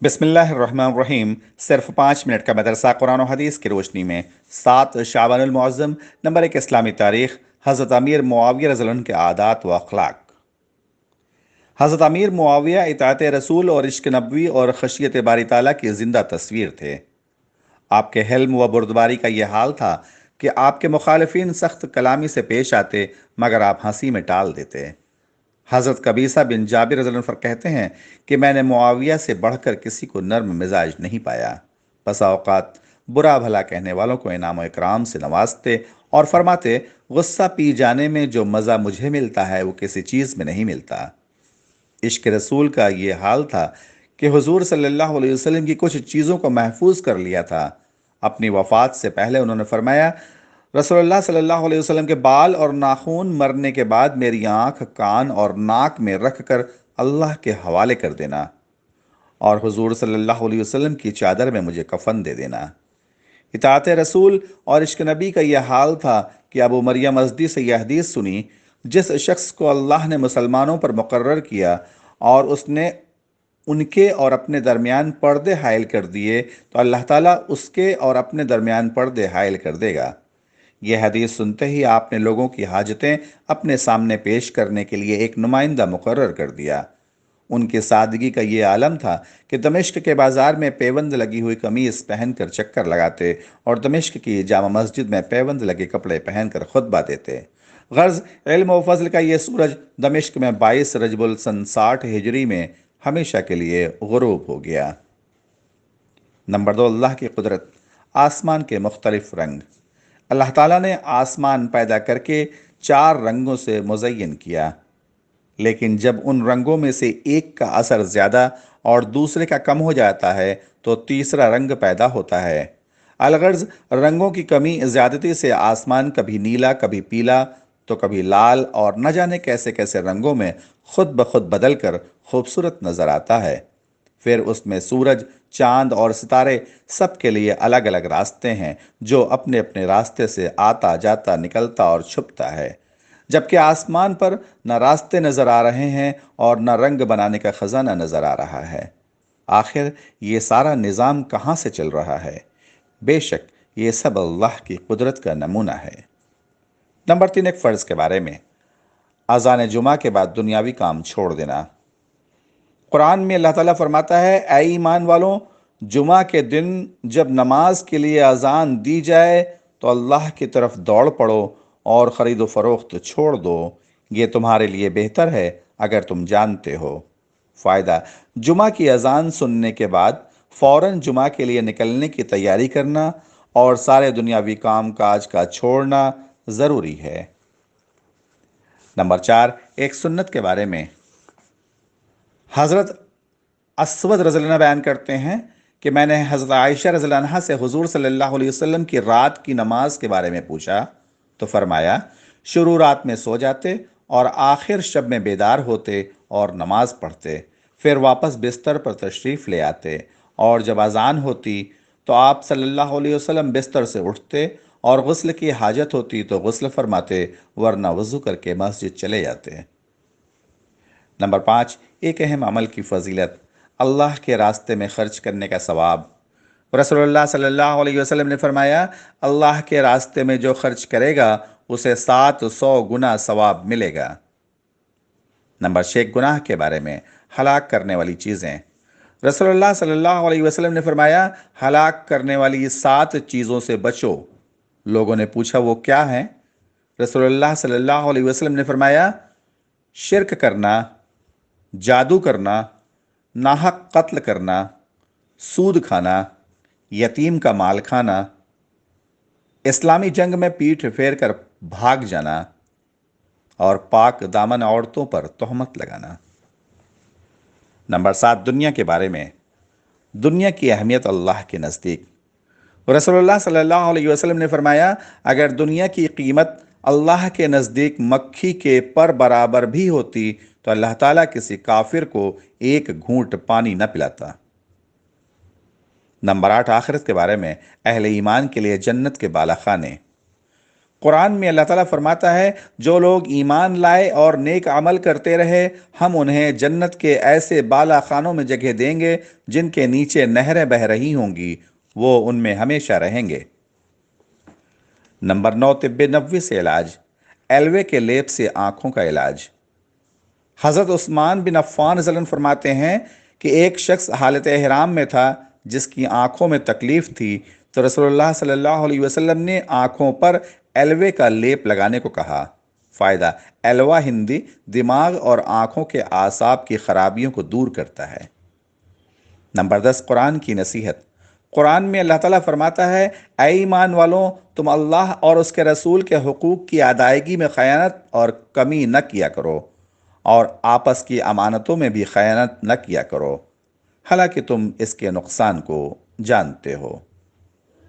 بسم اللہ الرحمن الرحیم۔ صرف 5 منٹ کا مدرسہ قرآن و حدیث کی روشنی میں 7 شعبان نمبر 1 اسلامی تاریخ۔ حضرت امیر معاویہ رضی اللہ عنہ کے عادات و اخلاق۔ حضرت امیر معاویہ اطاعت رسول اور عشق نبوی اور خشیت باری تعالیٰ کی زندہ تصویر تھے۔ آپ کے حلم و بردباری کا یہ حال تھا کہ آپ کے مخالفین سخت کلامی سے پیش آتے مگر آپ ہنسی میں ٹال دیتے۔ حضرت قبیصہ بن جابر رضی اللہ عنہ کہتے ہیں کہ میں نے معاویہ سے بڑھ کر کسی کو نرم مزاج نہیں پایا۔ بسا اوقات برا بھلا کہنے والوں کو انعام و اکرام سے نوازتے اور فرماتے، غصہ پی جانے میں جو مزہ مجھے ملتا ہے وہ کسی چیز میں نہیں ملتا۔ عشق رسول کا یہ حال تھا کہ حضور صلی اللہ علیہ وسلم کی کچھ چیزوں کو محفوظ کر لیا تھا۔ اپنی وفات سے پہلے انہوں نے فرمایا، رسول اللہ صلی اللہ علیہ وسلم کے بال اور ناخن مرنے کے بعد میری آنکھ، کان اور ناک میں رکھ کر اللہ کے حوالے کر دینا، اور حضور صلی اللہ علیہ وسلم کی چادر میں مجھے کفن دے دینا۔ اطاعت رسول اور عشق نبی کا یہ حال تھا کہ ابو مریم ازدی سے یہ حدیث سنی، جس شخص کو اللہ نے مسلمانوں پر مقرر کیا اور اس نے ان کے اور اپنے درمیان پردے حائل کر دیے تو اللہ تعالیٰ اس کے اور اپنے درمیان پردے حائل کر دے گا۔ یہ حدیث سنتے ہی آپ نے لوگوں کی حاجتیں اپنے سامنے پیش کرنے کے لیے ایک نمائندہ مقرر کر دیا۔ ان کی سادگی کا یہ عالم تھا کہ دمشق کے بازار میں پیوند لگی ہوئی قمیص پہن کر چکر لگاتے اور دمشق کی جامع مسجد میں پیوند لگے کپڑے پہن کر خطبہ دیتے۔ غرض علم و فضل کا یہ سورج دمشق میں 22 رجب السن 60 ہجری میں ہمیشہ کے لیے غروب ہو گیا۔ نمبر 2، اللہ کی قدرت۔ آسمان کے مختلف رنگ۔ اللہ تعالیٰ نے آسمان پیدا کر کے 4 رنگوں سے مزین کیا، لیکن جب ان رنگوں میں سے ایک کا اثر زیادہ اور دوسرے کا کم ہو جاتا ہے تو تیسرا رنگ پیدا ہوتا ہے۔ الغرض رنگوں کی کمی زیادتی سے آسمان کبھی نیلا، کبھی پیلا تو کبھی لال اور نہ جانے کیسے کیسے رنگوں میں خود بخود بدل کر خوبصورت نظر آتا ہے۔ پھر اس میں سورج، چاند اور ستارے سب کے لیے الگ الگ راستے ہیں، جو اپنے اپنے راستے سے آتا جاتا، نکلتا اور چھپتا ہے، جبکہ آسمان پر نہ راستے نظر آ رہے ہیں اور نہ رنگ بنانے کا خزانہ نظر آ رہا ہے۔ آخر یہ سارا نظام کہاں سے چل رہا ہے؟ بے شک یہ سب اللہ کی قدرت کا نمونہ ہے۔ نمبر 3، ایک فرض کے بارے میں۔ اذان جمعہ کے بعد دنیاوی کام چھوڑ دینا۔ قرآن میں اللہ تعالیٰ فرماتا ہے، اے ایمان والوں، جمعہ کے دن جب نماز کے لیے اذان دی جائے تو اللہ کی طرف دوڑ پڑو اور خرید و فروخت چھوڑ دو، یہ تمہارے لیے بہتر ہے اگر تم جانتے ہو۔ فائدہ: جمعہ کی اذان سننے کے بعد فوراً جمعہ کے لیے نکلنے کی تیاری کرنا اور سارے دنیاوی کام کاج کا چھوڑنا ضروری ہے۔ نمبر 4، ایک سنت کے بارے میں۔ حضرت اسود رضی اللہ عنہ بیان کرتے ہیں کہ میں نے حضرت عائشہ رضی اللہ عنہ سے حضور صلی اللہ علیہ وسلم کی رات کی نماز کے بارے میں پوچھا تو فرمایا، شروع رات میں سو جاتے اور آخر شب میں بیدار ہوتے اور نماز پڑھتے، پھر واپس بستر پر تشریف لے آتے، اور جب اذان ہوتی تو آپ صلی اللہ علیہ وسلم بستر سے اٹھتے اور غسل کی حاجت ہوتی تو غسل فرماتے، ورنہ وضو کر کے مسجد چلے جاتے۔ نمبر 5، ایک اہم عمل کی فضیلت۔ اللہ کے راستے میں خرچ کرنے کا ثواب۔ رسول اللہ صلی اللہ علیہ وسلم نے فرمایا، اللہ کے راستے میں جو خرچ کرے گا اسے 700 گنا ثواب ملے گا۔ نمبر 6، گناہ کے بارے میں۔ ہلاک کرنے والی چیزیں۔ رسول اللہ صلی اللہ علیہ وسلم نے فرمایا، ہلاک کرنے والی 7 چیزوں سے بچو۔ لوگوں نے پوچھا وہ کیا ہیں؟ رسول اللہ صلی اللہ علیہ وسلم نے فرمایا، شرک کرنا، جادو کرنا، ناحق قتل کرنا، سود کھانا، یتیم کا مال کھانا، اسلامی جنگ میں پیٹھ پھیر کر بھاگ جانا، اور پاک دامن عورتوں پر تہمت لگانا۔ نمبر 7، دنیا کے بارے میں۔ دنیا کی اہمیت اللہ کے نزدیک۔ رسول اللہ صلی اللہ علیہ وسلم نے فرمایا، اگر دنیا کی قیمت اللہ کے نزدیک مکھی کے پر برابر بھی ہوتی تو اللہ تعالیٰ کسی کافر کو ایک گھونٹ پانی نہ پلاتا۔ نمبر 8، آخرت کے بارے میں۔ اہل ایمان کے لیے جنت کے بالا خانے۔ قرآن میں اللہ تعالیٰ فرماتا ہے جو لوگ ایمان لائے اور نیک عمل کرتے رہے ہم انہیں جنت کے ایسے بالا خانوں میں جگہ دیں گے جن کے نیچے نہریں بہہ رہی ہوں گی، وہ ان میں ہمیشہ رہیں گے۔ نمبر 9، طب نبوی سے علاج، ایلوے کے لیپ سے آنکھوں کا علاج۔ حضرت عثمان بن عفان رضی اللہ عنہ فرماتے ہیں کہ ایک شخص حالت احرام میں تھا جس کی آنکھوں میں تکلیف تھی، تو رسول اللہ صلی اللہ علیہ وسلم نے آنکھوں پر ایلوے کا لیپ لگانے کو کہا۔ فائدہ: ایلوا ہندی دماغ اور آنکھوں کے اعصاب کی خرابیوں کو دور کرتا ہے۔ نمبر 10، قرآن کی نصیحت۔ قرآن میں اللہ تعالیٰ فرماتا ہے اے ایمان والوں، تم اللہ اور اس کے رسول کے حقوق کی ادائیگی میں خیانت اور کمی نہ کیا کرو، اور آپس کی امانتوں میں بھی خیانت نہ کیا کرو، حالانکہ تم اس کے نقصان کو جانتے ہو۔